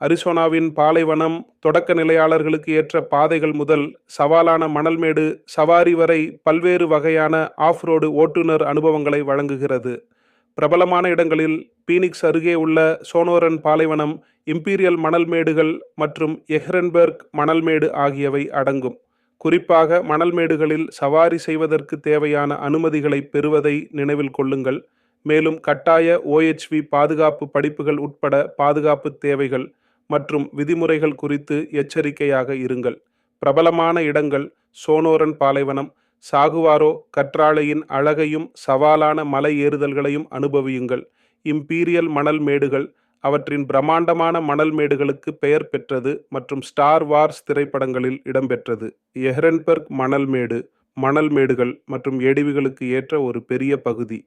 அரிசோனாவின் பாலைவனம் தொடக்க நிலையாளர்களுக்கு ஏற்ற பாதைகள் முதல் சவாலான மணல்மேடு சவாரி வரை பல்வேறு வகையான ஆஃப்-ரோடு ஓட்டுநர் அனுபவங்களை வழங்குகிறது. பிரபலமான இடங்களில் பீனிக்ஸ் அருகே உள்ள சோனோரன் பாலைவனம், இம்பீரியல் மணல்மேடுகள் மற்றும் எஹ்ரன்பெர்க் மணல்மேடு ஆகியவை அடங்கும். குறிப்பாக மணல்மேடுகளில் சவாரி செய்வதற்கு தேவையான அனுமதிகளை பெறுவதை நினைவில் கொள்ளுங்கள். மேலும் கட்டாய OHV பாதுகாப்பு படிப்புகள் உட்பட பாதுகாப்பு தேவைகள் மற்றும் விதிமுறைகள் குறித்து எச்சரிக்கையாக இருங்கள். பிரபலமான இடங்கள்: சோனோரன் பாலைவனம், சாகுவாரோ கற்றாழையின் அழகையும் சவாலான மலை ஏறுதல்களையும் அனுபவியுங்கள். இம்பீரியல் மணல் மேடுகள் அவற்றின் பிரம்மாண்டமான மணல் மேடுகளுக்கு பெயர் பெற்றது மற்றும் ஸ்டார் வார்ஸ் திரைப்படங்களில் இடம்பெற்றது. எஹ்ரன்பெர்க் மணல் மேடு மணல் மேடுகள் மற்றும் ஏடிவிகளுக்கு ஏற்ற ஒரு பெரிய பகுதி.